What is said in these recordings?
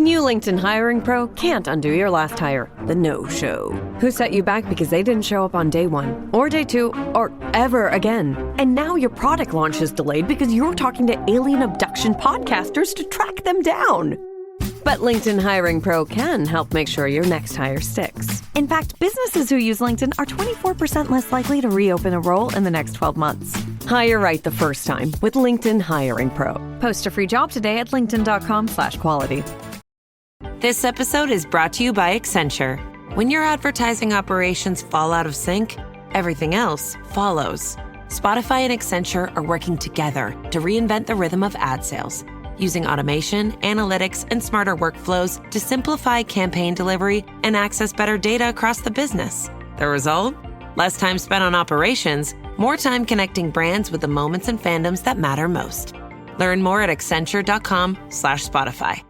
new LinkedIn Hiring Pro can't undo your last hire, the no-show. Who set you back because they didn't show up on day one, or day two, or ever again. And now your product launch is delayed because you're talking to alien abduction podcasters to track them down. But LinkedIn Hiring Pro can help make sure your next hire sticks. In fact, businesses who use LinkedIn are 24% less likely to reopen a role in the next 12 months. Hire right the first time with LinkedIn Hiring Pro. Post a free job today at linkedin.com/quality. This episode is brought to you by Accenture. When your advertising operations fall out of sync, everything else follows. Spotify and Accenture are working together to reinvent the rhythm of ad sales, using automation, analytics, and smarter workflows to simplify campaign delivery and access better data across the business. The result? Less time spent on operations, more time connecting brands with the moments and fandoms that matter most. Learn more at accenture.com/Spotify.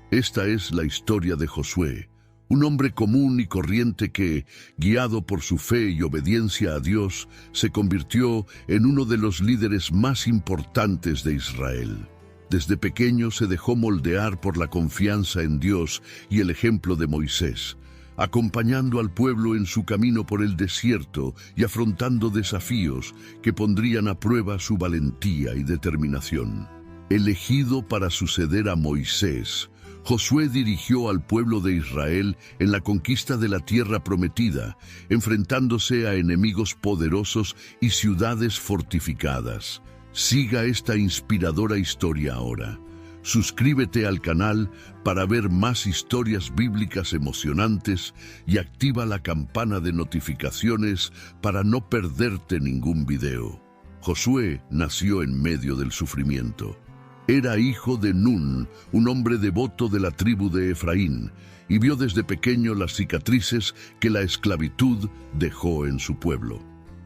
Esta es la historia de Josué, un hombre común y corriente que, guiado por su fe y obediencia a Dios, se convirtió en uno de los líderes más importantes de Israel. Desde pequeño se dejó moldear por la confianza en Dios y el ejemplo de Moisés, acompañando al pueblo en su camino por el desierto y afrontando desafíos que pondrían a prueba su valentía y determinación. Elegido para suceder a Moisés, Josué dirigió al pueblo de Israel en la conquista de la tierra prometida, enfrentándose a enemigos poderosos y ciudades fortificadas. Siga esta inspiradora historia ahora. Suscríbete al canal para ver más historias bíblicas emocionantes y activa la campana de notificaciones para no perderte ningún video. Josué nació en medio del sufrimiento. Era hijo de Nun, un hombre devoto de la tribu de Efraín, y vio desde pequeño las cicatrices que la esclavitud dejó en su pueblo.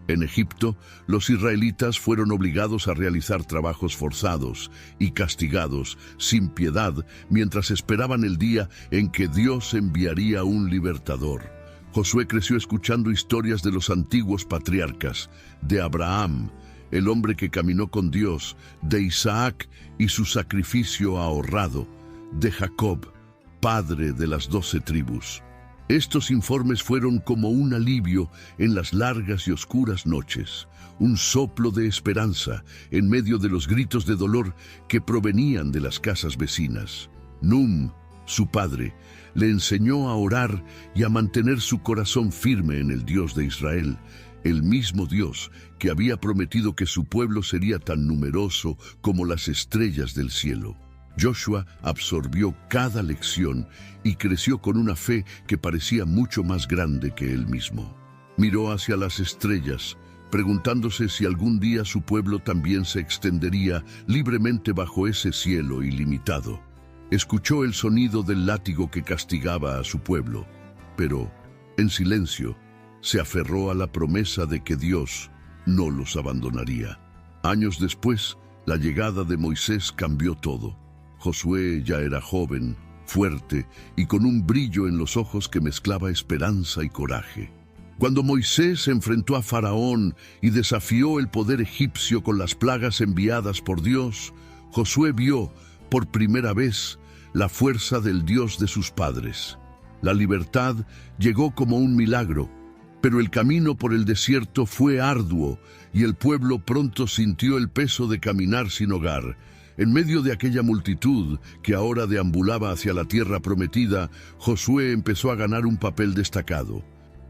En Egipto, los israelitas fueron obligados a realizar trabajos forzados y castigados sin piedad mientras esperaban el día en que Dios enviaría un libertador. Josué creció escuchando historias de los antiguos patriarcas, de Abraham, el hombre que caminó con Dios, de Isaac y su sacrificio ahorrado, de Jacob, padre de las 12 tribus. Estos informes fueron como un alivio en las largas y oscuras noches, un soplo de esperanza en medio de los gritos de dolor que provenían de las casas vecinas. Num, su padre, le enseñó a orar y a mantener su corazón firme en el Dios de Israel, el mismo Dios que había prometido que su pueblo sería tan numeroso como las estrellas del cielo. Joshua absorbió cada lección y creció con una fe que parecía mucho más grande que él mismo. Miró hacia las estrellas, preguntándose si algún día su pueblo también se extendería libremente bajo ese cielo ilimitado. Escuchó el sonido del látigo que castigaba a su pueblo, pero, en silencio, se aferró a la promesa de que Dios no los abandonaría. Años después, la llegada de Moisés cambió todo. Josué ya era joven, fuerte y con un brillo en los ojos que mezclaba esperanza y coraje. Cuando Moisés se enfrentó a Faraón y desafió el poder egipcio con las plagas enviadas por Dios, Josué vio, por primera vez, la fuerza del Dios de sus padres. La libertad llegó como un milagro, pero el camino por el desierto fue arduo y el pueblo pronto sintió el peso de caminar sin hogar. En medio de aquella multitud que ahora deambulaba hacia la tierra prometida, Josué empezó a ganar un papel destacado.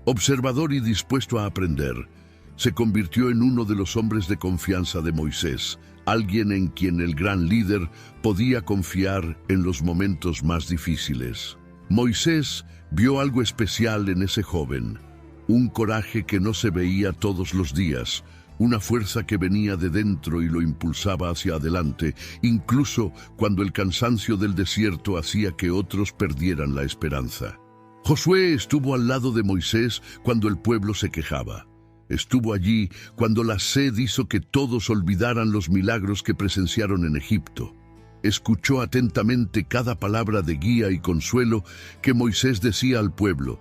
Observador y dispuesto a aprender, se convirtió en uno de los hombres de confianza de Moisés, alguien en quien el gran líder podía confiar en los momentos más difíciles. Moisés vio algo especial en ese joven. Un coraje que no se veía todos los días, una fuerza que venía de dentro y lo impulsaba hacia adelante, incluso cuando el cansancio del desierto hacía que otros perdieran la esperanza. Josué estuvo al lado de Moisés cuando el pueblo se quejaba. Estuvo allí cuando la sed hizo que todos olvidaran los milagros que presenciaron en Egipto. Escuchó atentamente cada palabra de guía y consuelo que Moisés decía al pueblo,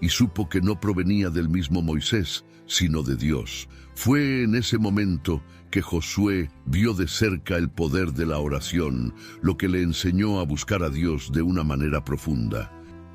y supo que no provenía del mismo Moisés, sino de Dios. Fue en ese momento que Josué vio de cerca el poder de la oración, lo que le enseñó a buscar a Dios de una manera profunda.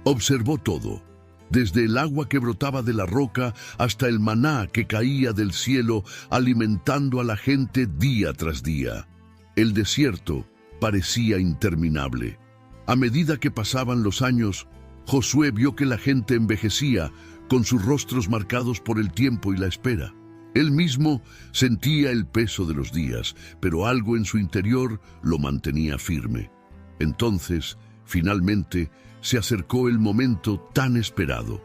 Observó todo, desde el agua que brotaba de la roca hasta el maná que caía del cielo, alimentando a la gente día tras día. El desierto parecía interminable. A medida que pasaban los años, Josué vio que la gente envejecía, con sus rostros marcados por el tiempo y la espera. Él mismo sentía el peso de los días, pero algo en su interior lo mantenía firme. Entonces, finalmente, se acercó el momento tan esperado.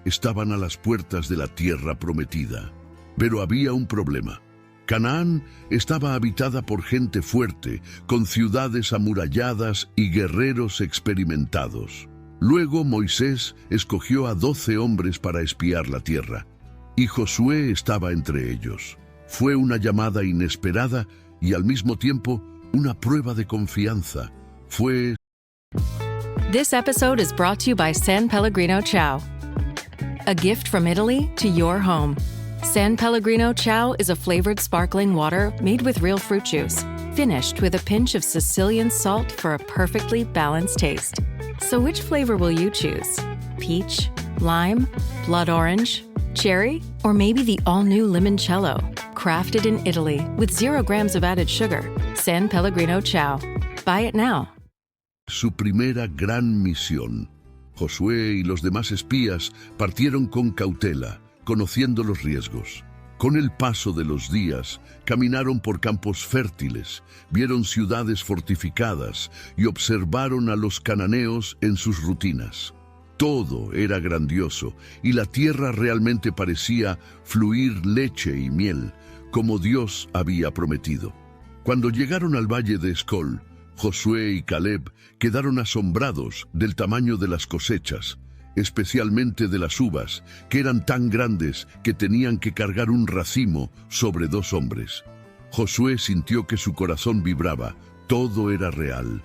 Estaban a las puertas de la tierra prometida. Pero había un problema. Canaán estaba habitada por gente fuerte, con ciudades amuralladas y guerreros experimentados. Luego Moisés escogió a 12 hombres para espiar la tierra, y Josué estaba entre ellos. Fue una llamada inesperada y al mismo tiempo una prueba de confianza. This episode is brought to you by San Pellegrino Ciao. A gift from Italy to your home. San Pellegrino Ciao is a flavored sparkling water made with real fruit juice, finished with a pinch of Sicilian salt for a perfectly balanced taste. So which flavor will you choose? Peach, lime, blood orange, cherry, or maybe the all-new limoncello? Crafted in Italy with 0 grams of added sugar. San Pellegrino Ciao. Buy it now. Su primera gran misión. Josué y los demás espías partieron con cautela, conociendo los riesgos. Con el paso de los días, caminaron por campos fértiles, vieron ciudades fortificadas y observaron a los cananeos en sus rutinas. Todo era grandioso y la tierra realmente parecía fluir leche y miel, como Dios había prometido. Cuando llegaron al valle de Escol, Josué y Caleb quedaron asombrados del tamaño de las cosechas, especialmente de las uvas, que eran tan grandes que tenían que cargar un racimo sobre 2 hombres. Josué sintió que su corazón vibraba, todo era real.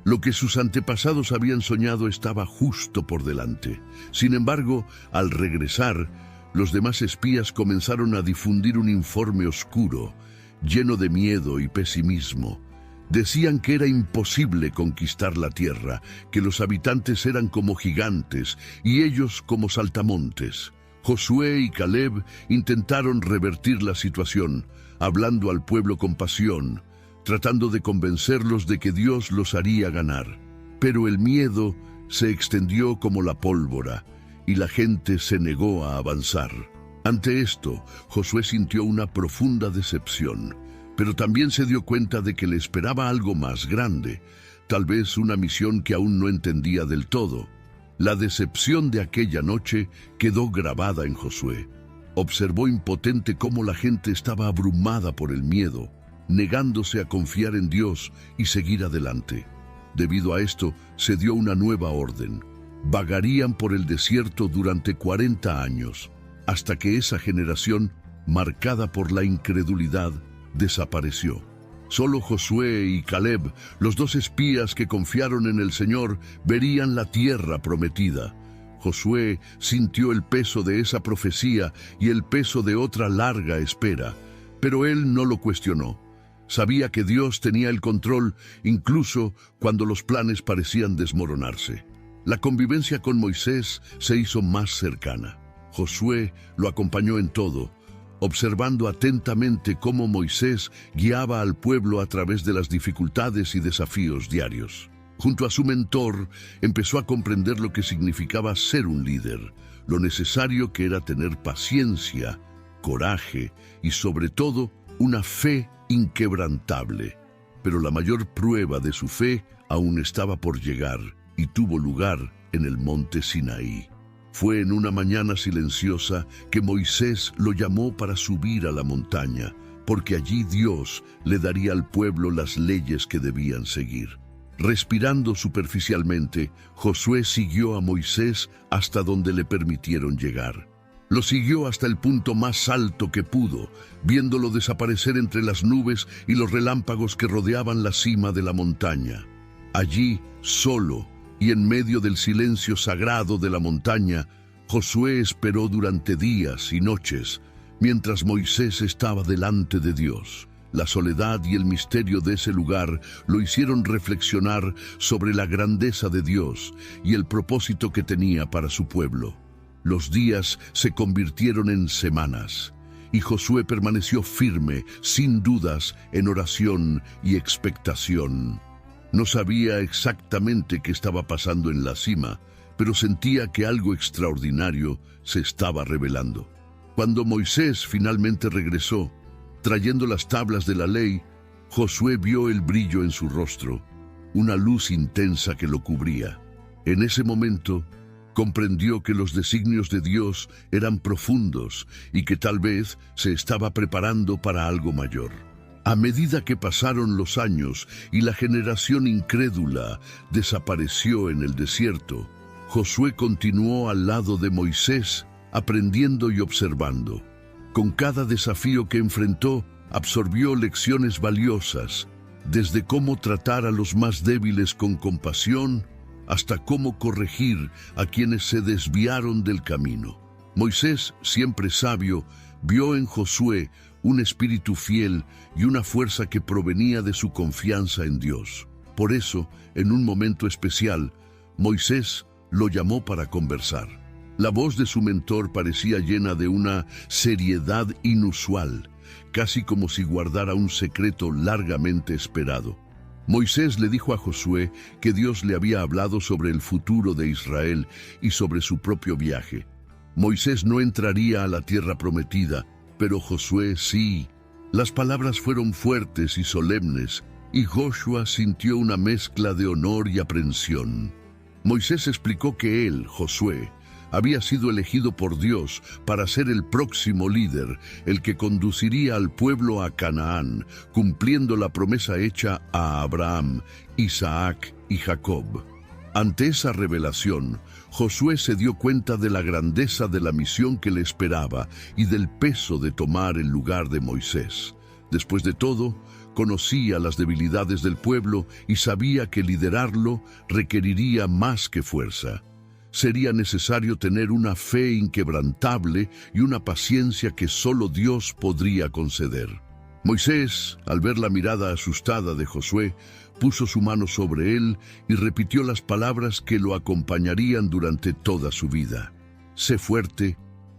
Lo que sus antepasados habían soñado estaba justo por delante. Sin embargo, al regresar, los demás espías comenzaron a difundir un informe oscuro, lleno de miedo y pesimismo. Decían que era imposible conquistar la tierra, que los habitantes eran como gigantes y ellos como saltamontes. Josué y Caleb intentaron revertir la situación, hablando al pueblo con pasión, tratando de convencerlos de que Dios los haría ganar. Pero el miedo se extendió como la pólvora y la gente se negó a avanzar. Ante esto, Josué sintió una profunda decepción. Pero también se dio cuenta de que le esperaba algo más grande, tal vez una misión que aún no entendía del todo. La decepción de aquella noche quedó grabada en Josué. Observó impotente cómo la gente estaba abrumada por el miedo, negándose a confiar en Dios y seguir adelante. Debido a esto, se dio una nueva orden. Vagarían por el desierto durante 40 años, hasta que esa generación, marcada por la incredulidad, desapareció. Solo Josué y Caleb, los 2 espías que confiaron en el Señor, verían la tierra prometida. Josué sintió el peso de esa profecía y el peso de otra larga espera, pero él no lo cuestionó. Sabía que Dios tenía el control incluso cuando los planes parecían desmoronarse. La convivencia con Moisés se hizo más cercana. Josué lo acompañó en todo, observando atentamente cómo Moisés guiaba al pueblo a través de las dificultades y desafíos diarios. Junto a su mentor, empezó a comprender lo que significaba ser un líder, lo necesario que era tener paciencia, coraje y, sobre todo, una fe inquebrantable. Pero la mayor prueba de su fe aún estaba por llegar y tuvo lugar en el monte Sinaí. Fue en una mañana silenciosa que Moisés lo llamó para subir a la montaña, porque allí Dios le daría al pueblo las leyes que debían seguir. Respirando superficialmente, Josué siguió a Moisés hasta donde le permitieron llegar. Lo siguió hasta el punto más alto que pudo, viéndolo desaparecer entre las nubes y los relámpagos que rodeaban la cima de la montaña. Allí, solo, y en medio del silencio sagrado de la montaña, Josué esperó durante días y noches, mientras Moisés estaba delante de Dios. La soledad y el misterio de ese lugar lo hicieron reflexionar sobre la grandeza de Dios y el propósito que tenía para su pueblo. Los días se convirtieron en semanas, y Josué permaneció firme, sin dudas, en oración y expectación. No sabía exactamente qué estaba pasando en la cima, pero sentía que algo extraordinario se estaba revelando. Cuando Moisés finalmente regresó, trayendo las tablas de la ley, Josué vio el brillo en su rostro, una luz intensa que lo cubría. En ese momento, comprendió que los designios de Dios eran profundos y que tal vez se estaba preparando para algo mayor. A medida que pasaron los años y la generación incrédula desapareció en el desierto, Josué continuó al lado de Moisés, aprendiendo y observando. Con cada desafío que enfrentó, absorbió lecciones valiosas, desde cómo tratar a los más débiles con compasión hasta cómo corregir a quienes se desviaron del camino. Moisés, siempre sabio, vio en Josué un espíritu fiel y una fuerza que provenía de su confianza en Dios. Por eso, en un momento especial, Moisés lo llamó para conversar. La voz de su mentor parecía llena de una seriedad inusual, casi como si guardara un secreto largamente esperado. Moisés le dijo a Josué que Dios le había hablado sobre el futuro de Israel y sobre su propio viaje. Moisés no entraría a la tierra prometida, pero Josué sí. Las palabras fueron fuertes y solemnes, y Joshua sintió una mezcla de honor y aprensión. Moisés explicó que él, Josué, había sido elegido por Dios para ser el próximo líder, el que conduciría al pueblo a Canaán, cumpliendo la promesa hecha a Abraham, Isaac y Jacob. Ante esa revelación, Josué se dio cuenta de la grandeza de la misión que le esperaba y del peso de tomar el lugar de Moisés. Después de todo, conocía las debilidades del pueblo y sabía que liderarlo requeriría más que fuerza. Sería necesario tener una fe inquebrantable y una paciencia que solo Dios podría conceder. Moisés, al ver la mirada asustada de Josué, puso su mano sobre él y repitió las palabras que lo acompañarían durante toda su vida. Sé fuerte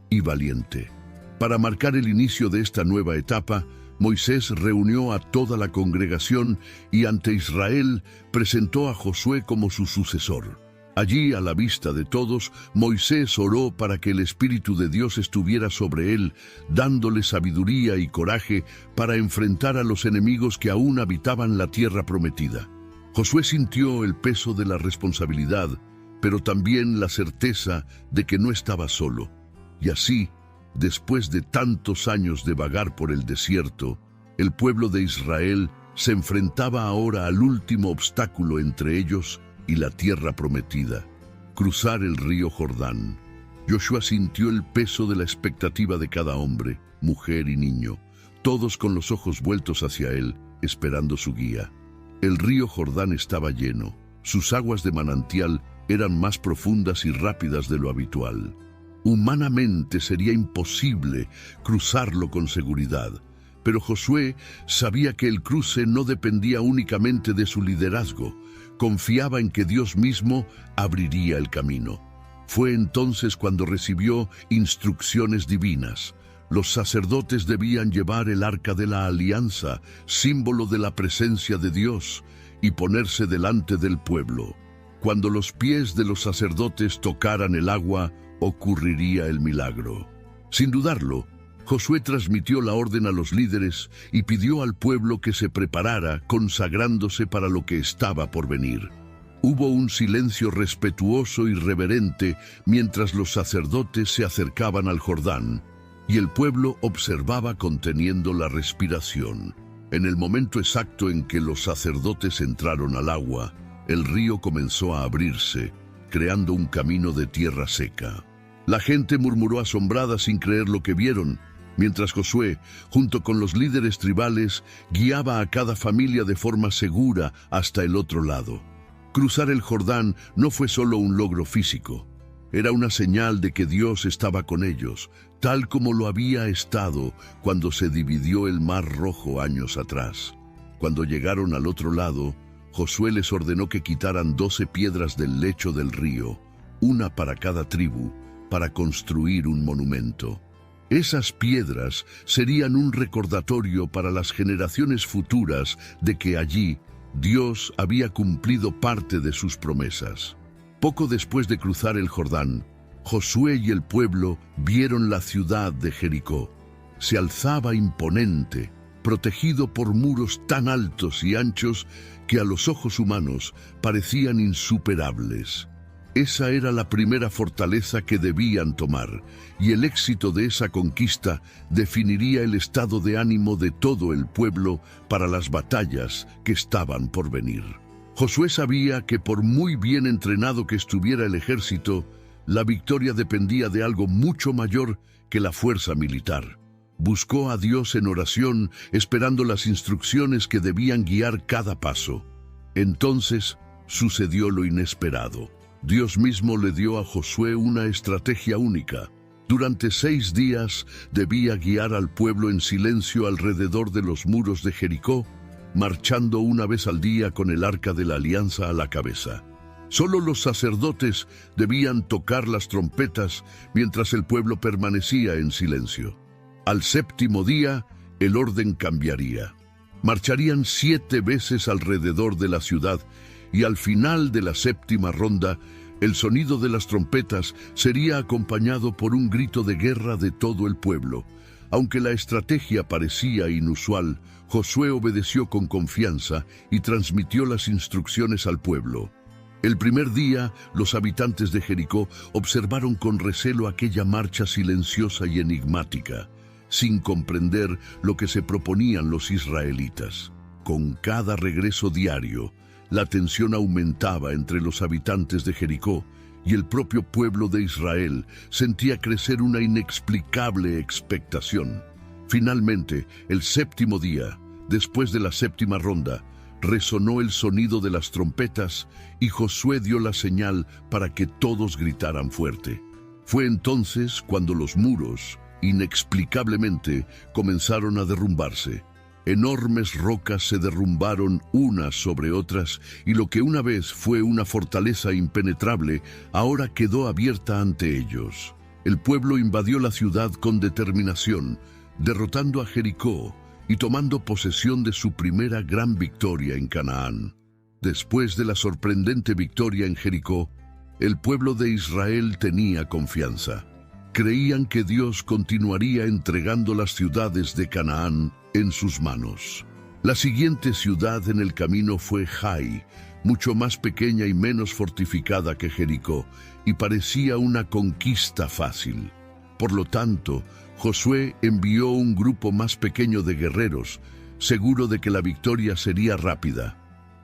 y valiente. Para marcar el inicio de esta nueva etapa, Moisés reunió a toda la congregación y ante Israel presentó a Josué como su sucesor. Allí, a la vista de todos, Moisés oró para que el Espíritu de Dios estuviera sobre él, dándole sabiduría y coraje para enfrentar a los enemigos que aún habitaban la tierra prometida. Josué sintió el peso de la responsabilidad, pero también la certeza de que no estaba solo. Y así, después de tantos años de vagar por el desierto, el pueblo de Israel se enfrentaba ahora al último obstáculo entre ellos y la tierra prometida, cruzar el río Jordán. Joshua sintió el peso de la expectativa de cada hombre, mujer y niño, todos con los ojos vueltos hacia él, esperando su guía. El río Jordán estaba lleno, sus aguas de manantial eran más profundas y rápidas de lo habitual. Humanamente sería imposible cruzarlo con seguridad, pero Josué sabía que el cruce no dependía únicamente de su liderazgo. Confiaba en que Dios mismo abriría el camino. Fue entonces cuando recibió instrucciones divinas. Los sacerdotes debían llevar el arca de la alianza, símbolo de la presencia de Dios, y ponerse delante del pueblo. Cuando los pies de los sacerdotes tocaran el agua, ocurriría el milagro. Sin dudarlo, Josué transmitió la orden a los líderes y pidió al pueblo que se preparara, consagrándose para lo que estaba por venir. Hubo un silencio respetuoso y reverente mientras los sacerdotes se acercaban al Jordán, y el pueblo observaba conteniendo la respiración. En el momento exacto en que los sacerdotes entraron al agua, el río comenzó a abrirse, creando un camino de tierra seca. La gente murmuró asombrada sin creer lo que vieron, mientras Josué, junto con los líderes tribales, guiaba a cada familia de forma segura hasta el otro lado. Cruzar el Jordán no fue solo un logro físico. Era una señal de que Dios estaba con ellos, tal como lo había estado cuando se dividió el Mar Rojo años atrás. Cuando llegaron al otro lado, Josué les ordenó que quitaran 12 piedras del lecho del río, una para cada tribu, para construir un monumento. Esas piedras serían un recordatorio para las generaciones futuras de que allí Dios había cumplido parte de sus promesas. Poco después de cruzar el Jordán, Josué y el pueblo vieron la ciudad de Jericó. Se alzaba imponente, protegido por muros tan altos y anchos que a los ojos humanos parecían insuperables. Esa era la primera fortaleza que debían tomar, y el éxito de esa conquista definiría el estado de ánimo de todo el pueblo para las batallas que estaban por venir. Josué sabía que por muy bien entrenado que estuviera el ejército, la victoria dependía de algo mucho mayor que la fuerza militar. Buscó a Dios en oración, esperando las instrucciones que debían guiar cada paso. Entonces sucedió lo inesperado. Dios mismo le dio a Josué una estrategia única. Durante 6 días debía guiar al pueblo en silencio alrededor de los muros de Jericó, marchando una vez al día con el arca de la alianza a la cabeza. Solo los sacerdotes debían tocar las trompetas mientras el pueblo permanecía en silencio. Al 7º día, el orden cambiaría. Marcharían 7 veces alrededor de la ciudad, y al final de la 7ª ronda, el sonido de las trompetas sería acompañado por un grito de guerra de todo el pueblo. Aunque la estrategia parecía inusual, Josué obedeció con confianza y transmitió las instrucciones al pueblo. El primer día, los habitantes de Jericó observaron con recelo aquella marcha silenciosa y enigmática, sin comprender lo que se proponían los israelitas. Con cada regreso diario, la tensión aumentaba entre los habitantes de Jericó, y el propio pueblo de Israel sentía crecer una inexplicable expectación. Finalmente, el 7º día, después de la 7ª ronda, resonó el sonido de las trompetas y Josué dio la señal para que todos gritaran fuerte. Fue entonces cuando los muros, inexplicablemente, comenzaron a derrumbarse. Enormes rocas se derrumbaron unas sobre otras, y lo que una vez fue una fortaleza impenetrable, ahora quedó abierta ante ellos. El pueblo invadió la ciudad con determinación, derrotando a Jericó y tomando posesión de su primera gran victoria en Canaán. Después de la sorprendente victoria en Jericó, el pueblo de Israel tenía confianza. Creían que Dios continuaría entregando las ciudades de Canaán en sus manos. La siguiente ciudad en el camino fue Jai, mucho más pequeña y menos fortificada que Jericó, y parecía una conquista fácil. Por lo tanto, Josué envió un grupo más pequeño de guerreros, seguro de que la victoria sería rápida.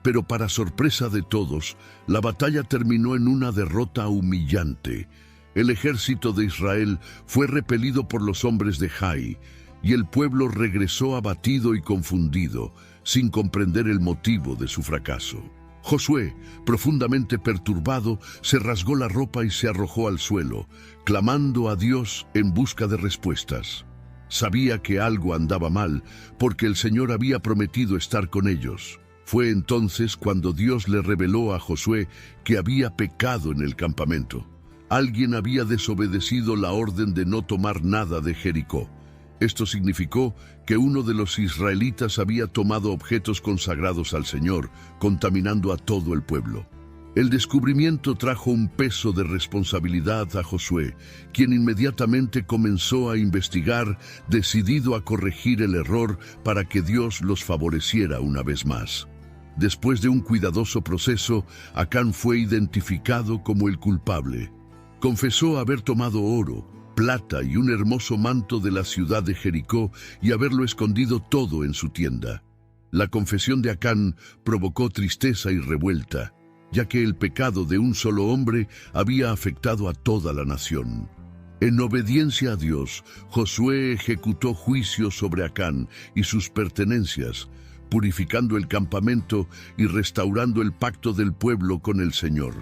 Pero para sorpresa de todos, la batalla terminó en una derrota humillante. El ejército de Israel fue repelido por los hombres de Jai, y el pueblo regresó abatido y confundido, sin comprender el motivo de su fracaso. Josué, profundamente perturbado, se rasgó la ropa y se arrojó al suelo, clamando a Dios en busca de respuestas. Sabía que algo andaba mal, porque el Señor había prometido estar con ellos. Fue entonces cuando Dios le reveló a Josué que había pecado en el campamento. Alguien había desobedecido la orden de no tomar nada de Jericó. Esto significó que uno de los israelitas había tomado objetos consagrados al Señor, contaminando a todo el pueblo. El descubrimiento trajo un peso de responsabilidad a Josué, quien inmediatamente comenzó a investigar, decidido a corregir el error para que Dios los favoreciera una vez más. Después de un cuidadoso proceso, Acán fue identificado como el culpable. Confesó haber tomado oro, plata y un hermoso manto de la ciudad de Jericó y haberlo escondido todo en su tienda. La confesión de Acán provocó tristeza y revuelta, ya que el pecado de un solo hombre había afectado a toda la nación. En obediencia a Dios, Josué ejecutó juicio sobre Acán y sus pertenencias, purificando el campamento y restaurando el pacto del pueblo con el Señor.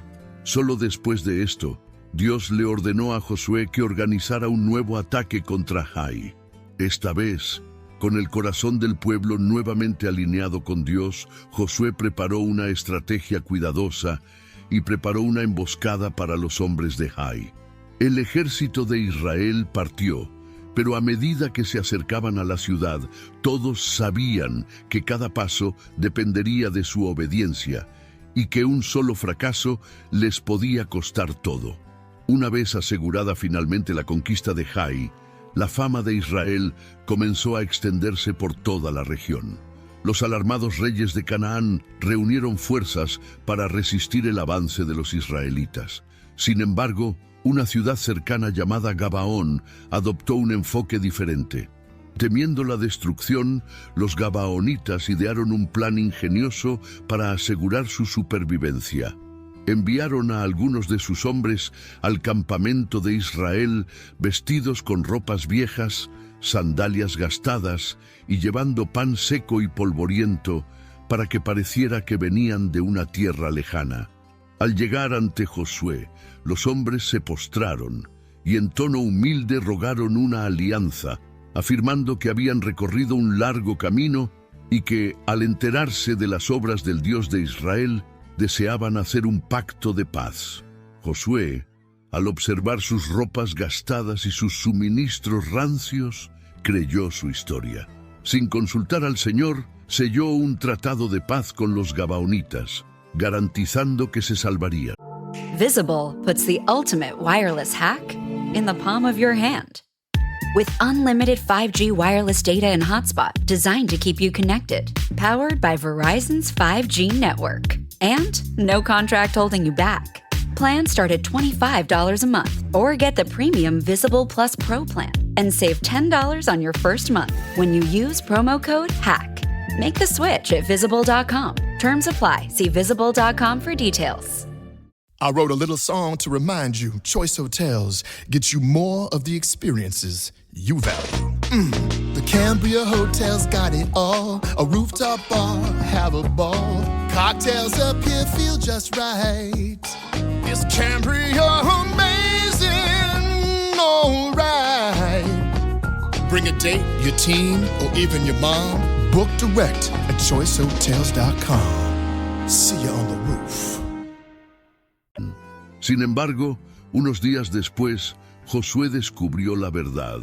Solo después de esto, Dios le ordenó a Josué que organizara un nuevo ataque contra Jai. Esta vez, con el corazón del pueblo nuevamente alineado con Dios, Josué preparó una estrategia cuidadosa y preparó una emboscada para los hombres de Jai. El ejército de Israel partió, pero a medida que se acercaban a la ciudad, todos sabían que cada paso dependería de su obediencia y que un solo fracaso les podía costar todo. Una vez asegurada finalmente la conquista de Jai, la fama de Israel comenzó a extenderse por toda la región. Los alarmados reyes de Canaán reunieron fuerzas para resistir el avance de los israelitas. Sin embargo, una ciudad cercana llamada Gabaón adoptó un enfoque diferente. Temiendo la destrucción, los gabaonitas idearon un plan ingenioso para asegurar su supervivencia. Enviaron a algunos de sus hombres al campamento de Israel vestidos con ropas viejas, sandalias gastadas y llevando pan seco y polvoriento para que pareciera que venían de una tierra lejana. Al llegar ante Josué, los hombres se postraron y en tono humilde rogaron una alianza, afirmando que habían recorrido un largo camino y que, al enterarse de las obras del Dios de Israel, deseaban hacer un pacto de paz. Josué, al observar sus ropas gastadas y sus suministros rancios, creyó su historia. Sin consultar al Señor, selló un tratado de paz con los gabaonitas, garantizando que se salvarían. Visible puts the ultimate wireless hack in the palm of your hand. With unlimited 5G wireless data and hotspot designed to keep you connected, powered by Verizon's 5G network. And no contract holding you back. Plans start at $25 a month, or get the premium Visible Plus Pro plan and save $10 on your first month when you use promo code HACK. Make the switch at Visible.com. Terms apply. See Visible.com for details. I wrote a little song to remind you, Choice Hotels get you more of the experiences you value. The Cambria Hotel's got it all. A rooftop bar, have a ball. Cocktails up here feel just right. Is Cambria amazing? All right. Bring a date, your team, or even your mom. Book direct at choicehotels.com. See you on the roof. Sin embargo, unos días después, Josué descubrió la verdad.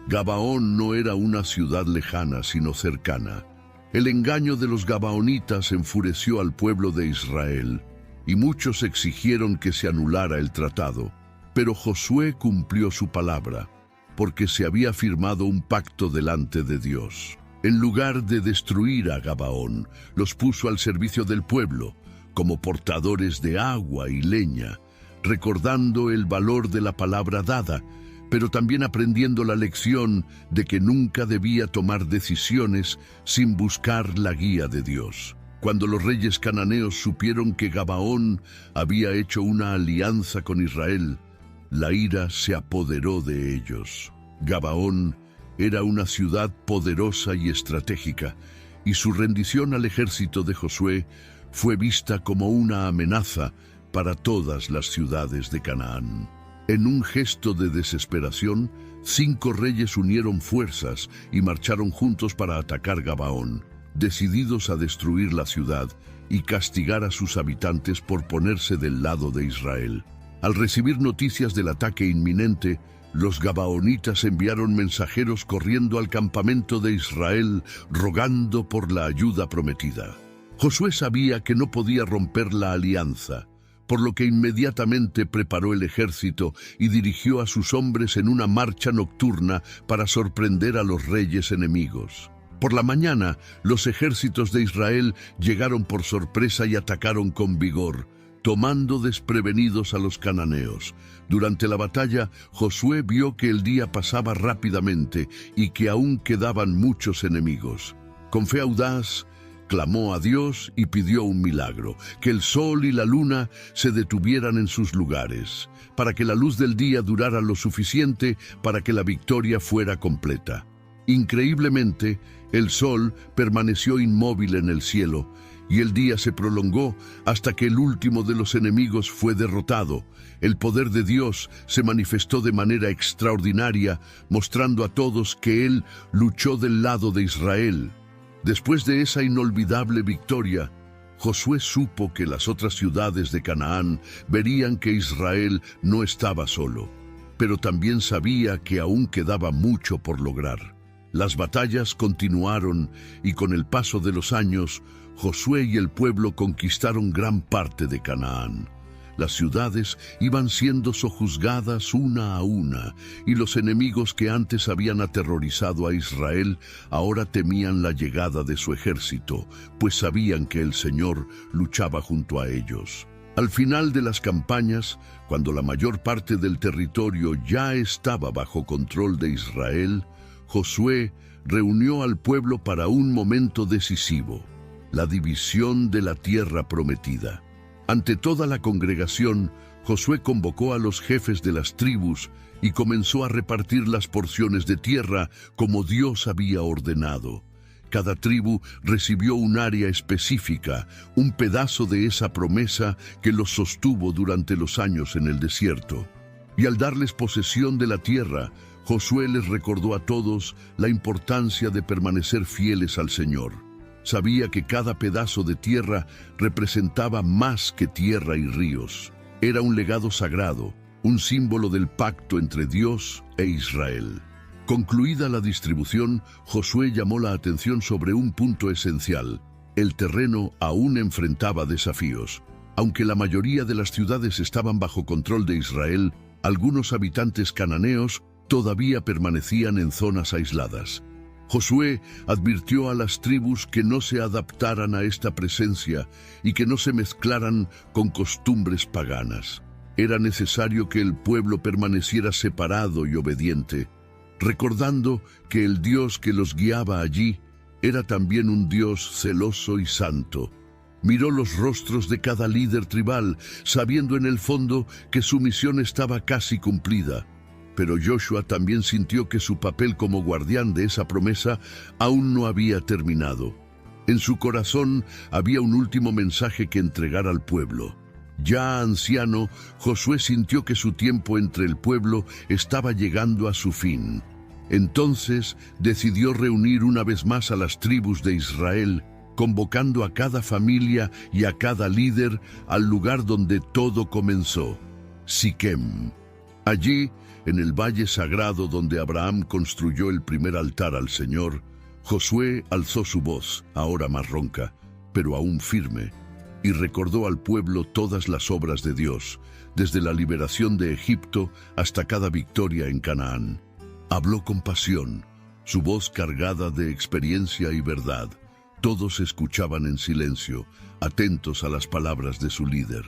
Gabaón no era una ciudad lejana, sino cercana. El engaño de los gabaonitas enfureció al pueblo de Israel, y muchos exigieron que se anulara el tratado. Pero Josué cumplió su palabra, porque se había firmado un pacto delante de Dios. En lugar de destruir a Gabaón, los puso al servicio del pueblo, como portadores de agua y leña, recordando el valor de la palabra dada, pero también aprendiendo la lección de que nunca debía tomar decisiones sin buscar la guía de Dios. Cuando los reyes cananeos supieron que Gabaón había hecho una alianza con Israel, la ira se apoderó de ellos. Gabaón era una ciudad poderosa y estratégica, y su rendición al ejército de Josué fue vista como una amenaza para todas las ciudades de Canaán. En un gesto de desesperación, 5 reyes unieron fuerzas y marcharon juntos para atacar Gabaón, decididos a destruir la ciudad y castigar a sus habitantes por ponerse del lado de Israel. Al recibir noticias del ataque inminente, los gabaonitas enviaron mensajeros corriendo al campamento de Israel, rogando por la ayuda prometida. Josué sabía que no podía romper la alianza, por lo que inmediatamente preparó el ejército y dirigió a sus hombres en una marcha nocturna para sorprender a los reyes enemigos. Por la mañana, los ejércitos de Israel llegaron por sorpresa y atacaron con vigor, tomando desprevenidos a los cananeos. Durante la batalla, Josué vio que el día pasaba rápidamente y que aún quedaban muchos enemigos. Con fe audaz, clamó a Dios y pidió un milagro, que el sol y la luna se detuvieran en sus lugares, para que la luz del día durara lo suficiente para que la victoria fuera completa. Increíblemente, el sol permaneció inmóvil en el cielo, y el día se prolongó hasta que el último de los enemigos fue derrotado. El poder de Dios se manifestó de manera extraordinaria, mostrando a todos que Él luchó del lado de Israel. Después de esa inolvidable victoria, Josué supo que las otras ciudades de Canaán verían que Israel no estaba solo, pero también sabía que aún quedaba mucho por lograr. Las batallas continuaron y con el paso de los años, Josué y el pueblo conquistaron gran parte de Canaán. Las ciudades iban siendo sojuzgadas una a una, y los enemigos que antes habían aterrorizado a Israel ahora temían la llegada de su ejército, pues sabían que el Señor luchaba junto a ellos. Al final de las campañas, cuando la mayor parte del territorio ya estaba bajo control de Israel, Josué reunió al pueblo para un momento decisivo: la división de la tierra prometida. Ante toda la congregación, Josué convocó a los jefes de las tribus y comenzó a repartir las porciones de tierra como Dios había ordenado. Cada tribu recibió un área específica, un pedazo de esa promesa que los sostuvo durante los años en el desierto. Y al darles posesión de la tierra, Josué les recordó a todos la importancia de permanecer fieles al Señor. Sabía que cada pedazo de tierra representaba más que tierra y ríos. Era un legado sagrado, un símbolo del pacto entre Dios e Israel. Concluida la distribución, Josué llamó la atención sobre un punto esencial: el terreno aún enfrentaba desafíos. Aunque la mayoría de las ciudades estaban bajo control de Israel, algunos habitantes cananeos todavía permanecían en zonas aisladas. Josué advirtió a las tribus que no se adaptaran a esta presencia y que no se mezclaran con costumbres paganas. Era necesario que el pueblo permaneciera separado y obediente, recordando que el Dios que los guiaba allí era también un Dios celoso y santo. Miró los rostros de cada líder tribal, sabiendo en el fondo que su misión estaba casi cumplida. Pero Joshua también sintió que su papel como guardián de esa promesa aún no había terminado. En su corazón había un último mensaje que entregar al pueblo. Ya anciano, Josué sintió que su tiempo entre el pueblo estaba llegando a su fin. Entonces decidió reunir una vez más a las tribus de Israel, convocando a cada familia y a cada líder al lugar donde todo comenzó: Siquem. Allí, en el valle sagrado donde Abraham construyó el primer altar al Señor, Josué alzó su voz, ahora más ronca, pero aún firme, y recordó al pueblo todas las obras de Dios, desde la liberación de Egipto hasta cada victoria en Canaán. Habló con pasión, su voz cargada de experiencia y verdad. Todos escuchaban en silencio, atentos a las palabras de su líder.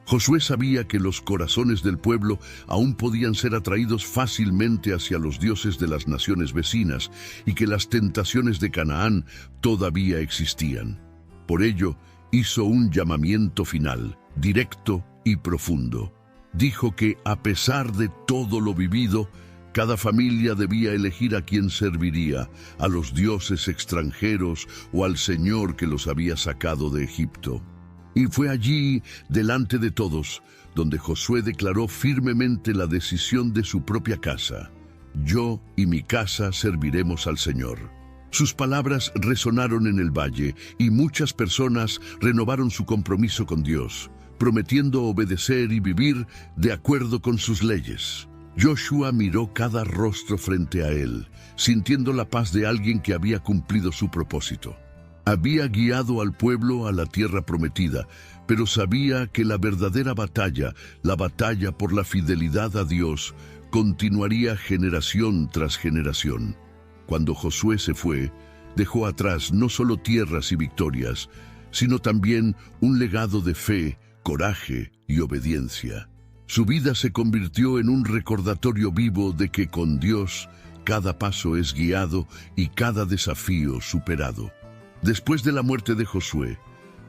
Josué sabía que los corazones del pueblo aún podían ser atraídos fácilmente hacia los dioses de las naciones vecinas y que las tentaciones de Canaán todavía existían. Por ello, hizo un llamamiento final, directo y profundo. Dijo que, a pesar de todo lo vivido, cada familia debía elegir a quién serviría, a los dioses extranjeros o al Señor que los había sacado de Egipto. Y fue allí, delante de todos, donde Josué declaró firmemente la decisión de su propia casa: yo y mi casa serviremos al Señor. Sus palabras resonaron en el valle y muchas personas renovaron su compromiso con Dios, prometiendo obedecer y vivir de acuerdo con sus leyes. Joshua miró cada rostro frente a él, sintiendo la paz de alguien que había cumplido su propósito. Había guiado al pueblo a la tierra prometida, pero sabía que la verdadera batalla, la batalla por la fidelidad a Dios, continuaría generación tras generación. Cuando Josué se fue, dejó atrás no solo tierras y victorias, sino también un legado de fe, coraje y obediencia. Su vida se convirtió en un recordatorio vivo de que con Dios cada paso es guiado y cada desafío superado. Después de la muerte de Josué,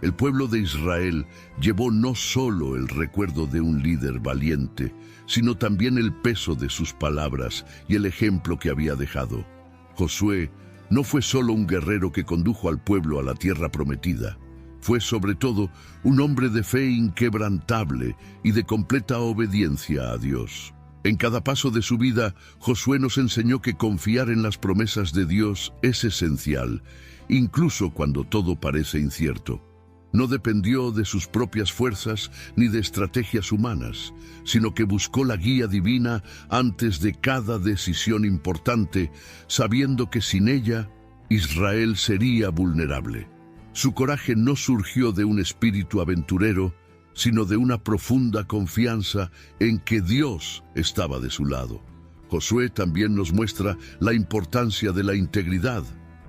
el pueblo de Israel llevó no solo el recuerdo de un líder valiente, sino también el peso de sus palabras y el ejemplo que había dejado. Josué no fue solo un guerrero que condujo al pueblo a la tierra prometida, fue sobre todo un hombre de fe inquebrantable y de completa obediencia a Dios. En cada paso de su vida, Josué nos enseñó que confiar en las promesas de Dios es esencial, incluso cuando todo parece incierto. No dependió de sus propias fuerzas ni de estrategias humanas, sino que buscó la guía divina antes de cada decisión importante, sabiendo que sin ella, Israel sería vulnerable. Su coraje no surgió de un espíritu aventurero, sino de una profunda confianza en que Dios estaba de su lado. Josué también nos muestra la importancia de la integridad.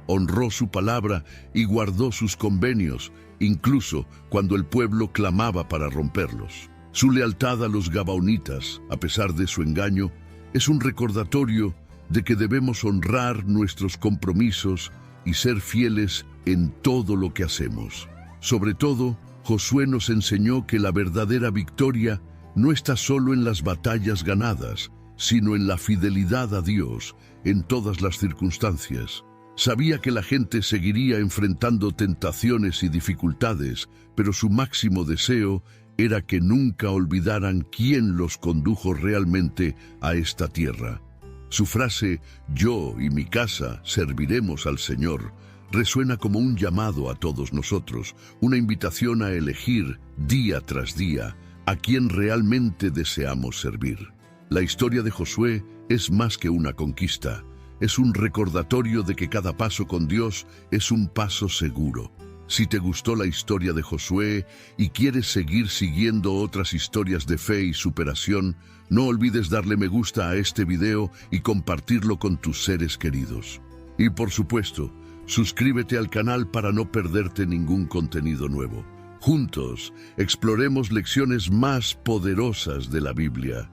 Honró su palabra y guardó sus convenios, incluso cuando el pueblo clamaba para romperlos. Su lealtad a los gabaonitas, a pesar de su engaño, es un recordatorio de que debemos honrar nuestros compromisos y ser fieles en todo lo que hacemos. Sobre todo, Josué nos enseñó que la verdadera victoria no está solo en las batallas ganadas, sino en la fidelidad a Dios en todas las circunstancias. Sabía que la gente seguiría enfrentando tentaciones y dificultades, pero su máximo deseo era que nunca olvidaran quién los condujo realmente a esta tierra. Su frase, «Yo y mi casa serviremos al Señor», resuena como un llamado a todos nosotros, una invitación a elegir día tras día a quien realmente deseamos servir. La historia de Josué es más que una conquista, es un recordatorio de que cada paso con Dios es un paso seguro. Si te gustó la historia de Josué y quieres seguir siguiendo otras historias de fe y superación, no olvides darle me gusta a este video y compartirlo con tus seres queridos. Y por supuesto, suscríbete al canal para no perderte ningún contenido nuevo. Juntos, exploremos lecciones más poderosas de la Biblia.